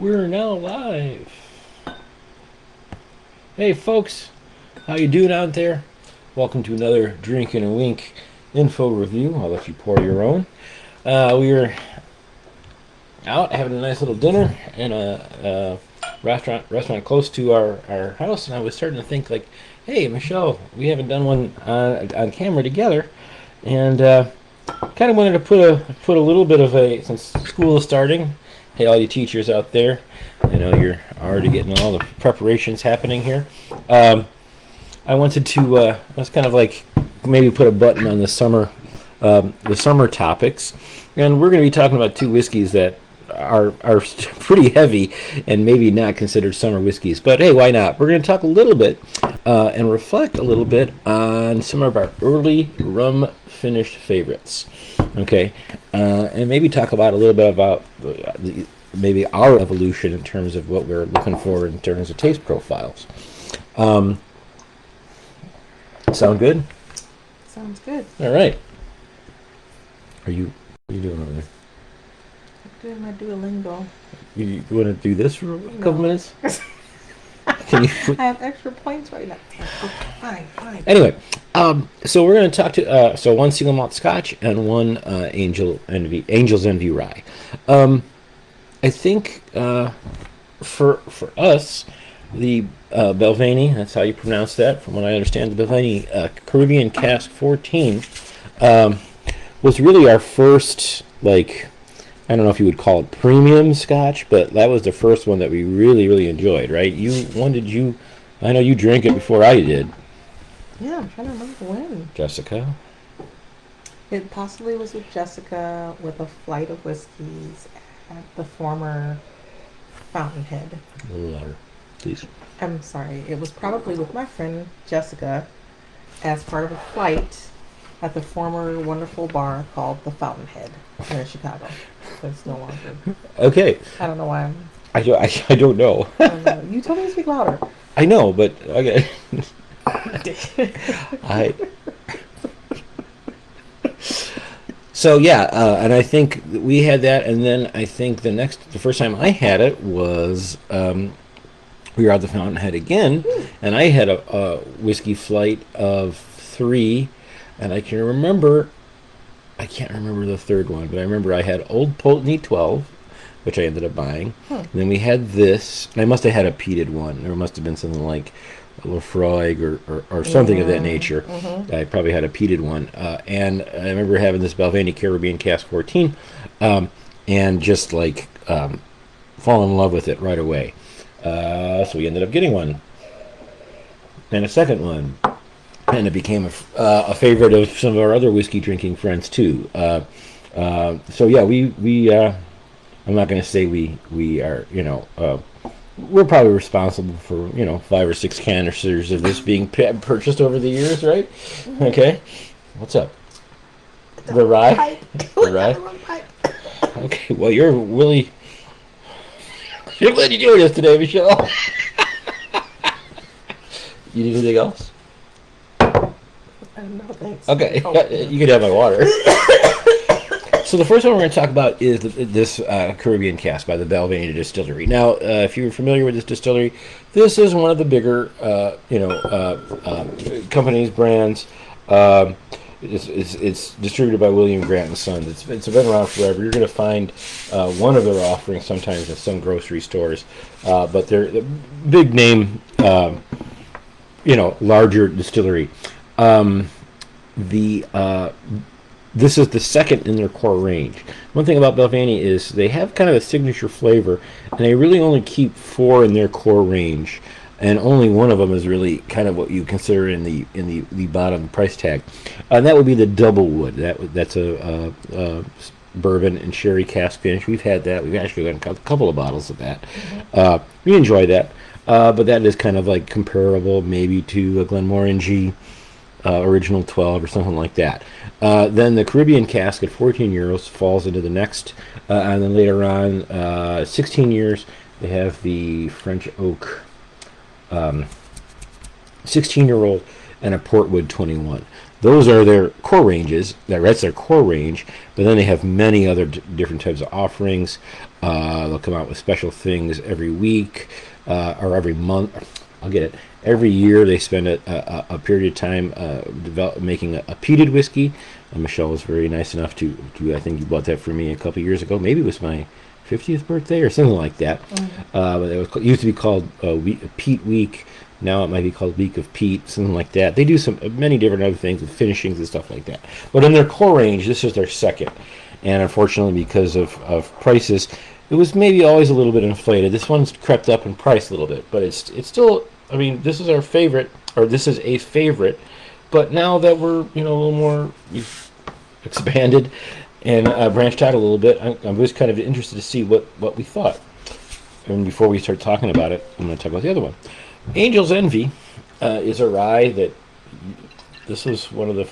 We're now live. Hey folks, how you doing out there? Welcome to another Drink and a Wink info review. I'll let you pour your own. We were out having a nice little dinner in a restaurant close to our house, and I was starting to think like, hey Michelle, we haven't done one on camera together, and kind of wanted to put a little bit of a, since school is starting. Hey, all you teachers out there, I know you're already getting all the preparations happening here. I wanted to, I was kind of like maybe put a button on the summer topics, and we're going to be talking about two whiskeys that are pretty heavy and maybe not considered summer whiskeys. But hey, why not? We're going to talk a little bit and reflect a little bit on some of our early rum finished favorites. Okay, and maybe talk about a little bit about maybe our evolution in terms of what we're looking for in terms of taste profiles. Sound good? Sounds good. All right. What are you doing over there? I'm doing my Duolingo. You want to do this for a couple minutes? Can you? I have extra points right now. Okay, fine. Anyway, so we're going to talk to so one single malt Scotch and one Angel's Envy Rye. I think for us, the Balvenie, that's how you pronounce that, from what I understand, the Balvenie Caribbean Cask 14 was really our first, like, I don't know if you would call it premium Scotch, but that was the first one that we really enjoyed, right? I know you drank it before I did. Yeah, I'm trying to remember when. Jessica? It possibly was with Jessica with a flight of whiskeys at the former Fountainhead. A little louder, please. I'm sorry. It was probably with my friend Jessica as part of a flight at the former wonderful bar called the Fountainhead here in Chicago. But it's no longer. Okay. I don't know why I'm... I don't know. I don't know. You told me to speak louder. I know, but okay. So yeah, and I think we had that, and then I think the first time I had it was we were at the Fountainhead again, and I had a whiskey flight of 3, and I can't remember the third one, but I remember I had Old Pulteney 12, which I ended up buying. And then we had this, and I must have had a peated one. There must have been something like a Lefroy or something of that nature. I probably had a peated one. And I remember having this Balvenie Caribbean Cask 14 and just like fall in love with it right away. So we ended up getting one. And a second one. And it became a favorite of some of our other whiskey drinking friends too. So yeah, we I'm not going to say we are, we're probably responsible for 5 or 6 canisters of this being purchased over the years, right? Okay, what's up? The rye. The rye. Okay, well you're glad you're doing this today, Michelle. You need anything else? No, thanks. Okay, you can have my water. So the first one we're going to talk about is this Caribbean Cask by the Balvenie Distillery. Now, if you're familiar with this distillery, this is one of the bigger, companies, brands. It's distributed by William Grant & Sons. It's been around forever. You're going to find one of their offerings sometimes in some grocery stores, but they're the big name, larger distillery. This is the second in their core range. One thing about Balvenie is they have kind of a signature flavor, and they really only keep 4 in their core range, and only one of them is really kind of what you consider in the bottom price tag, and that would be the Double Wood. That's a bourbon and sherry cask finish. We've had that. We've actually got a couple of bottles of that. We enjoy that, but that is kind of like comparable maybe to a Glenmorangie original 12 or something like that. Then the Caribbean Cask at 14 euros falls into the next, and then later on 16 years they have the French Oak 16-year-old and a Portwood 21. Those are their core ranges. That's their core range. But then they have many other different types of offerings. They'll come out with special things every week or every month. I'll get it. Every year they spend a period of time making a peated whiskey. Michelle was very nice enough to, I think you bought that for me a couple years ago. Maybe it was my 50th birthday or something like that. But it used to be called Peat Week. Now it might be called Week of Peat, something like that. They do many different other things with finishings and stuff like that. But in their core range, this is their second. And unfortunately, because of prices, it was maybe always a little bit inflated. This one's crept up in price a little bit, but it's still. I mean, this is our favorite, or this is a favorite. But now that we're a little more expanded and branched out a little bit, I was kind of interested to see what we thought. And before we start talking about it, I'm going to talk about the other one. Angel's Envy is a rye that this was one of the.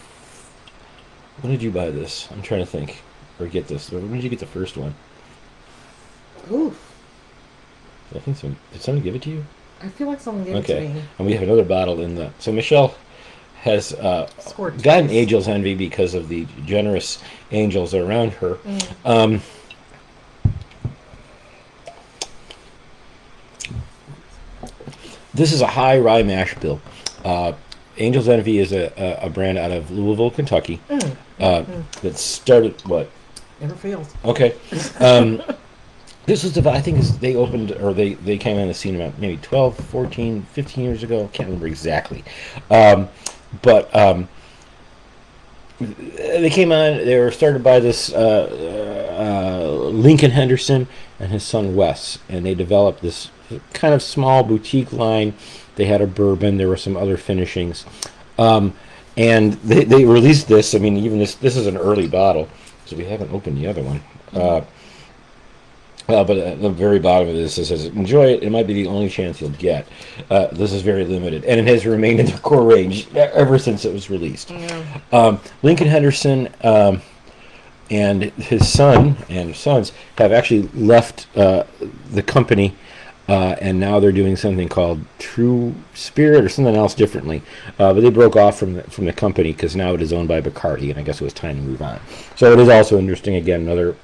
When did you buy this? I'm trying to think or get this. When did you get the first one? Oof. I think so. Did somebody give it to you? I feel like someone gave it to me. And we have another bottle in the. So Michelle has gotten Angel's Envy because of the generous angels around her. This is a high rye mash bill. Angel's Envy is a brand out of Louisville, Kentucky. That started what? Never fails. Okay. This was I think they opened, or they came on the scene about maybe 12, 14, 15 years ago. I can't remember exactly. But they came on, they were started by this Lincoln Henderson and his son Wes, and they developed this kind of small boutique line. They had a bourbon, there were some other finishings. And they released this. I mean, even this is an early bottle, so we haven't opened the other one. But at the very bottom of this, it says, enjoy it. It might be the only chance you'll get. This is very limited. And it has remained in the core range ever since it was released. Yeah. Lincoln Henderson and his son and sons have actually left the company, and now they're doing something called True Spirit or something else differently. But they broke off from the company because now it is owned by Bacardi, and I guess it was time to move on. So it is also interesting, again, another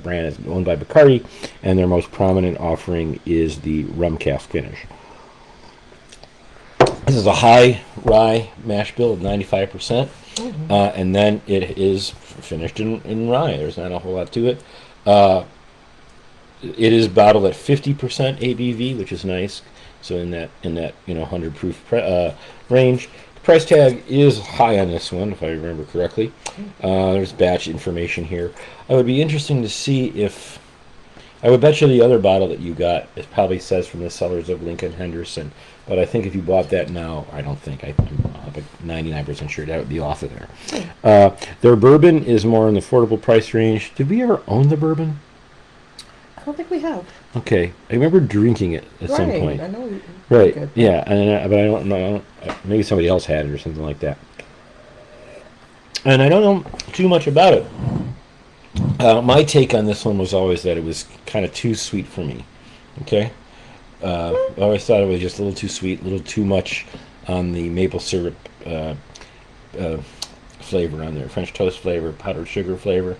brand is owned by Bacardi, and their most prominent offering is the Rum Cask Finish. This is a high rye mash bill of 95%, and then it is finished in rye. There's not a whole lot to it. It is bottled at 50% ABV, which is nice. So in that 100 proof range. Price tag is high on this one, if I remember correctly. There's batch information here. I would be interesting to see if. I would bet you the other bottle that you got, it probably says from the cellars of Lincoln Henderson. But I think if you bought that now, I'm like 99% sure that would be off of there. Their bourbon is more in the affordable price range. Did we ever own the bourbon? I don't think we have. Okay, I remember drinking it at some point. I know. Right. Good. Yeah, but I don't know. Maybe somebody else had it or something like that. And I don't know too much about it. My take on this one was always that it was kind of too sweet for me. Okay. I always thought it was just a little too sweet, a little too much on the maple syrup flavor on there, French toast flavor, powdered sugar flavor.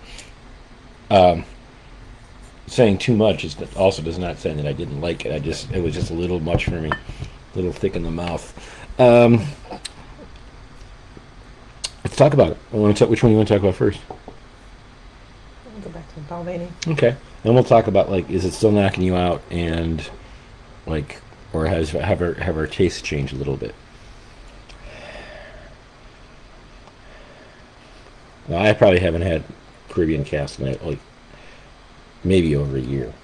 Saying too much also does not say that I didn't like it. It was just a little much for me, a little thick in the mouth. Let's talk about it. Which one you want to talk about first? I'll go back to Balvenie. Okay, and we'll talk about is it still knocking you out, and or have our tastes changed a little bit? Well, I probably haven't had Caribbean Cask in maybe over a year.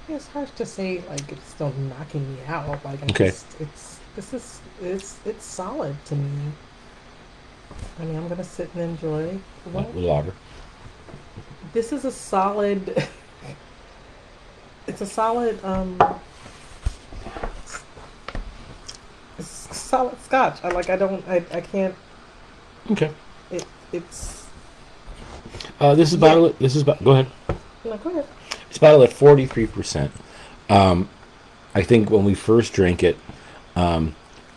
It's hard to say it's still knocking me out. Okay. It's solid to me. I mean, I'm gonna sit and enjoy. Lager. This is a solid. It's a solid. Solid Scotch. I can't. Okay. It's. This is bottled. This is go ahead. No, go ahead. It's bottled at 43%. I think when we first drank it,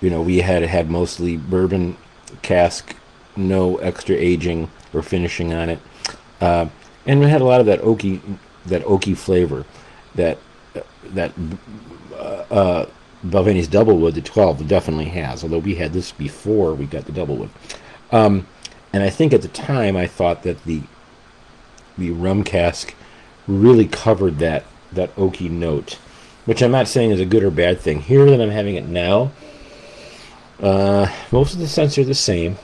we had mostly bourbon cask, no extra aging or finishing on it, and we had a lot of that oaky flavor that that Balvenie's Doublewood, the 12, definitely has. Although we had this before we got the Doublewood, and I think at the time I thought that the rum cask really covered that oaky note, which I'm not saying is a good or bad thing. Here that I'm having it now, most of the scents are the same.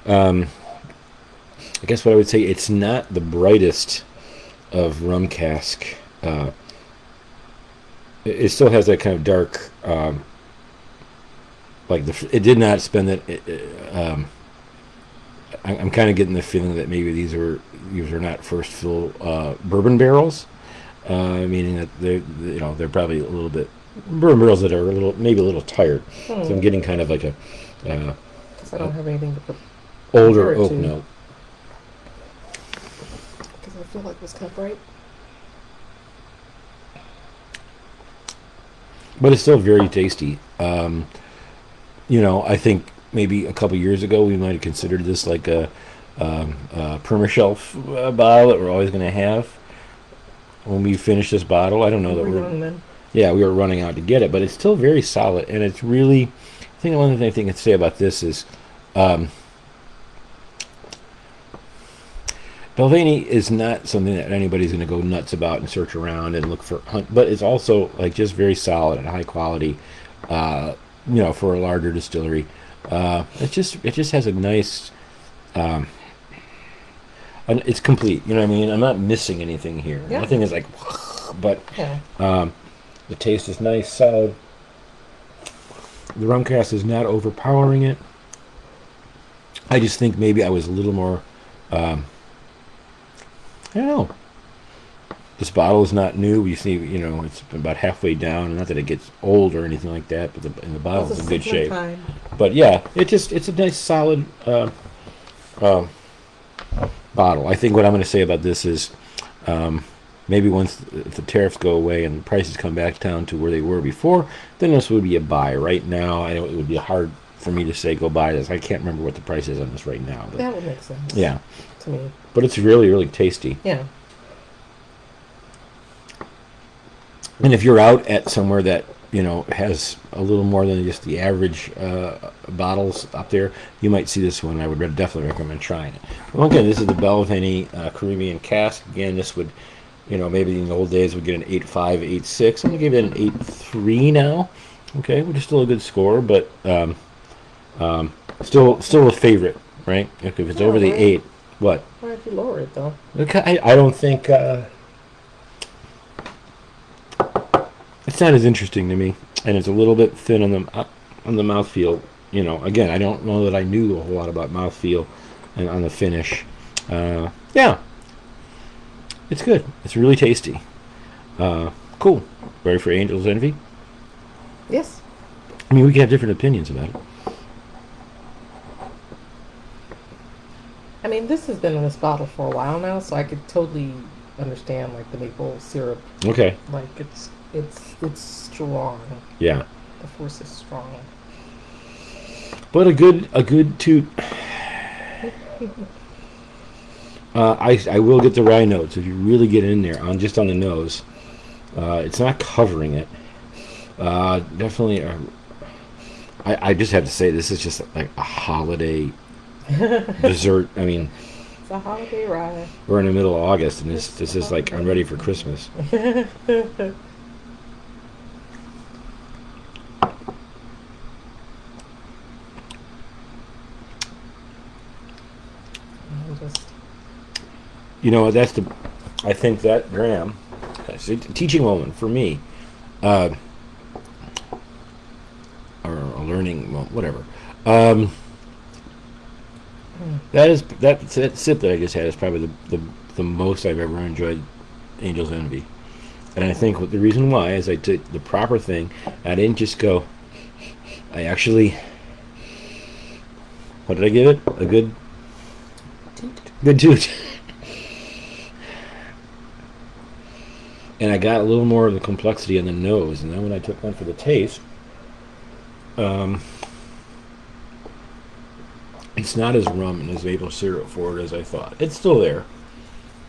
I guess what I would say, it's not the brightest of rum cask. It still has that kind of dark, it did not spend it. I'm kind of getting the feeling that maybe these are not first fill bourbon barrels, meaning that they're probably a little bit bourbon barrels that are maybe a little tired. So I'm getting kind of like a Because I don't have anything to older compare it oak to. note. Because I feel like it was kind of bright. But it's still very tasty. I think maybe a couple years ago we might have considered this like a perma-shelf bottle that we're always going to have when we finish this bottle. I don't know that We were young then. yeah, we were running out to get it, but it's still very solid, and it's really. I think one thing I can say about this is, Balvenie is not something that anybody's going to go nuts about and search around and look for hunt, but it's also like just very solid and high quality, for a larger distillery. It just has a nice, and it's complete. You know what I mean? I'm not missing anything here. Yeah. Nothing is like, but Yeah. the taste is nice, solid. The rum cast is not overpowering it. I just think maybe I was a little more. I don't know. This bottle is not new. We see, it's about halfway down. Not that it gets old or anything like that, but the bottle's in good shape. Time. But yeah, it's a nice solid bottle. I think what I'm going to say about this is, maybe if the tariffs go away and the prices come back down to where they were before, then this would be a buy. Right now, I know it would be hard for me to say go buy this. I can't remember what the price is on this right now. But That would make sense. yeah, To me. but it's really, really tasty. Yeah. And if you're out at somewhere that has a little more than just the average bottles up there, you might see this one. I would definitely recommend trying it. Well, again, this is the Balvenie Caribbean Cask. Again, this would, maybe in the old days would get an 8.5, 8.6. I'm gonna give it an 8.3 now. Okay, which is still a good score, but still a favorite, right? If it's Yeah, over the right. 8, what? Why did you lower it though? Okay, I don't think it's not as interesting to me, and it's a little bit thin on the mouthfeel. Again, I don't know that I knew a whole lot about mouthfeel and on the finish. Yeah, it's good. It's really tasty. Cool. Ready for Angel's Envy? Yes. I mean, we can have different opinions about it. I mean, this has been in this bottle for a while now, so I could totally understand like the maple syrup. Okay. Like it's strong. Yeah, The force is strong. but a good toot. I will get the rye notes if you really get in there just on the nose. It's not covering it. Definitely. I just have to say this is just like a holiday dessert. I mean, It's a holiday rye. we're in the middle of August, and this is like I'm ready for Christmas. I'm just That's I think that Graham, it's a teaching moment for me, or a learning moment, whatever. That sip that I just had is probably the most I've ever enjoyed Angel's Envy, and I think the reason why is I did the proper thing. I didn't just go. I actually, what did I give it? A good toot. and I got a little more of the complexity in the nose. And then when I took one for the taste, it's not as rum and as maple syrup forward as I thought. It's still there,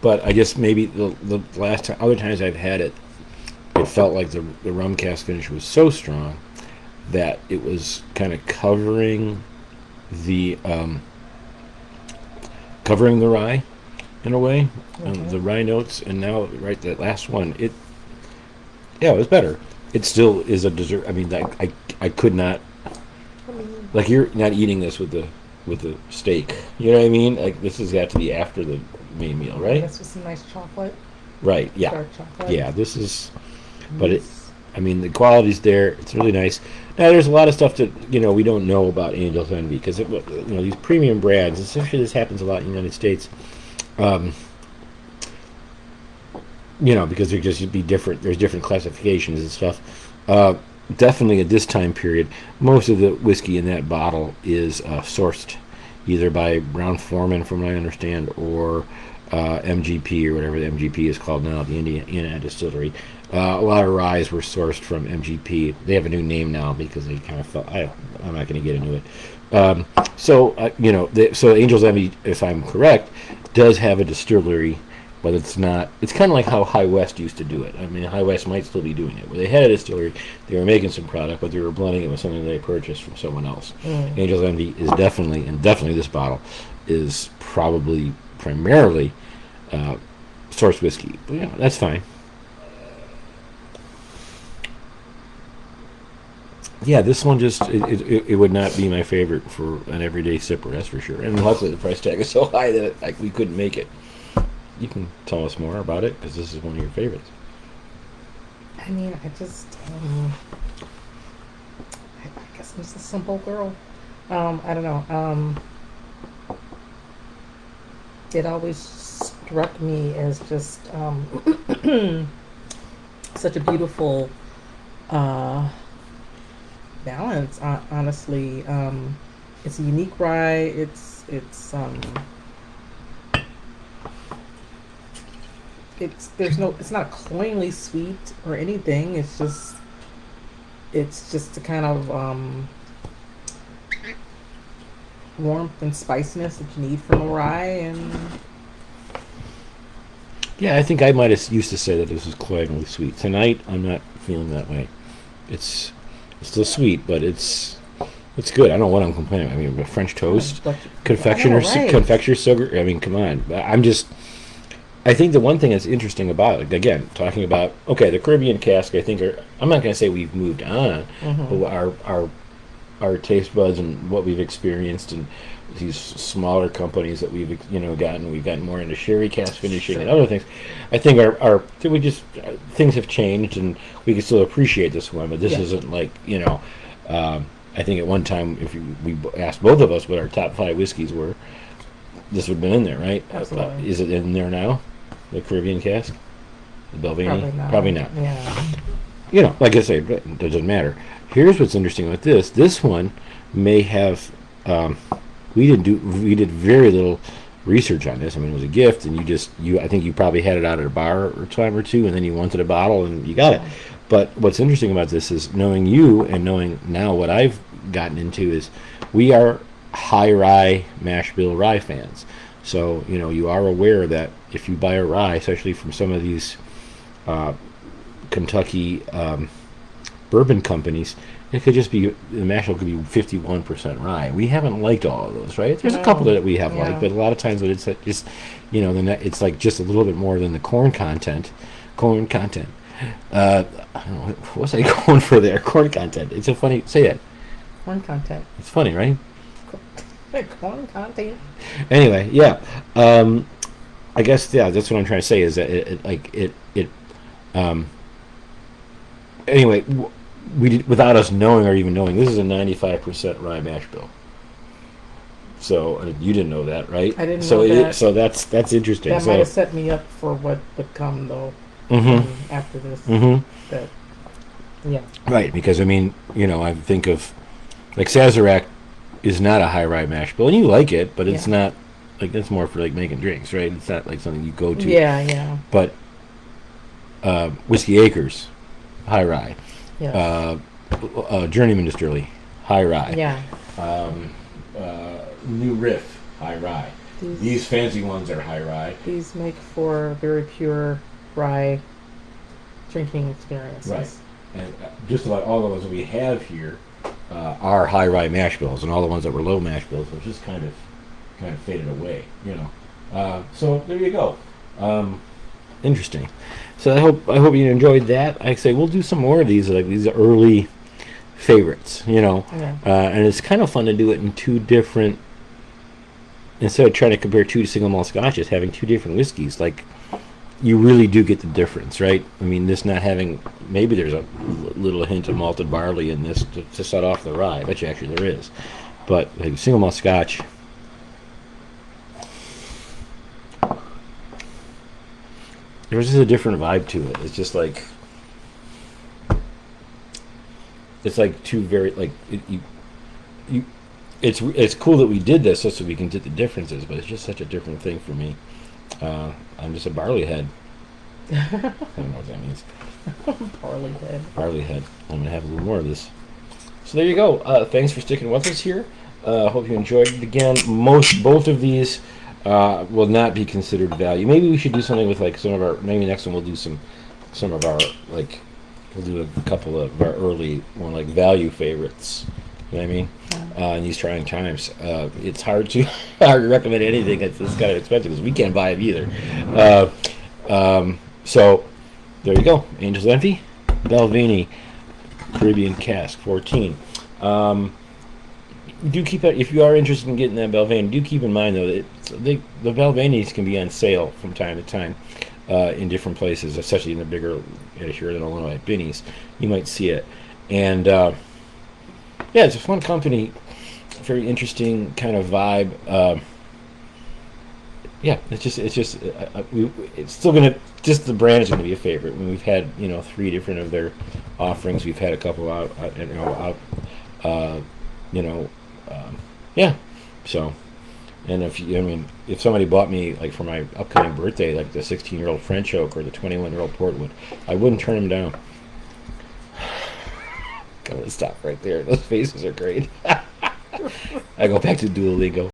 but I guess maybe the last time, other times I've had it, it felt like the rum cask finish was so strong that it was kind of covering the rye in a way, the rye notes. And now, right, that last one, it was better. It still is a dessert. I mean, I could not, like, you're not eating this with the steak. You know what I mean? Like, this has got to be after the main meal, right? This with some nice chocolate. Right. Yeah. Dark chocolate. Yeah. This is, but it. I mean, the quality's there. It's really nice. Now, there's a lot of stuff that we don't know about Angel's Envy, because these premium brands, especially this happens a lot in the United States. Because there just be different. There's different classifications and stuff. Definitely at this time period, most of the whiskey in that bottle is sourced either by Brown-Forman, from what I understand, or MGP, or whatever the MGP is called now, the Indiana Distillery. A lot of ryes were sourced from MGP. They have a new name now because they kind of felt. I'm not going to get into it. So Angel's Envy, if I'm correct, does have a distillery, but it's not. It's kind of like how High West used to do it. I mean, High West might still be doing it, where they had a distillery, they were making some product, but they were blending it with something they purchased from someone else. Angel's Envy is definitely this bottle is probably primarily sourced whiskey. But that's fine. Yeah, this one just it would not be my favorite for an everyday sipper, that's for sure. And luckily the price tag is so high that we couldn't make it. You can tell us more about it, because this is one of your favorites. I mean, I guess I'm just a simple girl. I don't know. It always struck me as just such a beautiful balance. Honestly, it's a unique rye. It's not cloyingly sweet or anything. It's just a kind of warmth and spiciness that you need from a rye. And yeah, I think I might have used to say that this was cloyingly sweet. Tonight, I'm not feeling that way. It's still sweet, but it's good. I don't know what I'm complaining about. I mean, French toast, confectioner sugar. I mean, come on. I think the one thing that's interesting about it, again, talking about, the Caribbean cask, I think I'm not going to say we've moved on, but our taste buds and what we've experienced and these smaller companies that we've gotten more into sherry cask finishing and other things. I think things have changed, and we can still appreciate this one, but this isn't like I think at one time, if we asked both of us what our top 5 whiskeys were, this would have been in there, right? Absolutely. Is it in there now? The Caribbean cask? The Balvenie? Probably not. Yeah. Like I say, it doesn't matter. Here's what's interesting about this. This one may have. We did very little research on this. I mean, it was a gift, and I think you probably had it out at a bar or time or two, and then you wanted a bottle, and you got it. But what's interesting about this is knowing you and knowing now what I've gotten into is we are high rye mash bill rye fans. So you are aware that if you buy a rye, especially from some of these Kentucky bourbon companies, it could just be the mash bill could be 51% rye. We haven't liked all of those, right? There's a couple that we have liked, but a lot of times it's just it's like just a little bit more than the corn content. I don't know, what's I going for there? Corn content. It's a funny. Say it. Corn content. It's funny, right? Corn content. Anyway, I guess that's what I'm trying to say is that anyway, we did, without us knowing or even knowing, this is a 95% rye mash bill. So you didn't know that, right? I didn't know that. So that's interesting. That might have set me up for what would come though after this. That, right, because I mean, I think of like Sazerac is not a high rye mash bill, and you like it, but it's not like it's more for like making drinks, right? It's not like something you go to. Yeah. But Whiskey Acres, high rye. Yes. Journeyman Distillery, high rye. Yeah. New Riff, high rye. These fancy ones are high rye. These make for very pure rye drinking experiences. Right. And just about all the ones that we have here are high rye mash bills, and all the ones that were low mash bills have just kind of faded away, you know. So there you go. Interesting. So I hope you enjoyed that. I say we'll do some more of these, like these early favorites, you know. Yeah. And it's kind of fun to do it in two different. Instead of trying to compare two single malt scotches, having two different whiskeys, like you really do get the difference, right? I mean, this not having, maybe there's a little hint of malted barley in this to set off the rye. I bet you actually there is. But like single malt scotch, there's just a different vibe to it. It's just like, it's like two very, like, it's cool that we did this so we can get the differences, but it's just such a different thing for me. I'm just a barley head. I don't know what that means. Barley head. Barley head. I'm gonna have a little more of this. So there you go. Thanks for sticking with us here. Hope you enjoyed it. Again, both of these will not be considered value. Maybe we should do something with like some of our. Maybe next one we'll do some of our like. We'll do a couple of our early more like value favorites. You know what I mean? In these trying times, it's hard to recommend anything that's this kind of expensive because we can't buy them either. So there you go. Angel's Envy, Balvenie, Caribbean Cask 14. Do keep it if you are interested in getting that Balvenie. Do keep in mind though that the Balvenies can be on sale from time to time in different places, especially in the bigger here in Illinois Binnies. You might see it, and yeah, it's a fun company. Very interesting kind of vibe. Yeah, it's still gonna the brand is gonna be a favorite. I mean, we've had 3 different of their offerings. We've had a couple out, yeah. So, and if somebody bought me like for my upcoming birthday, like the 16-year-old French oak or the 21-year-old Portwood, I wouldn't turn them down. I'm gonna stop right there. Those faces are great. I go back to Duolingo.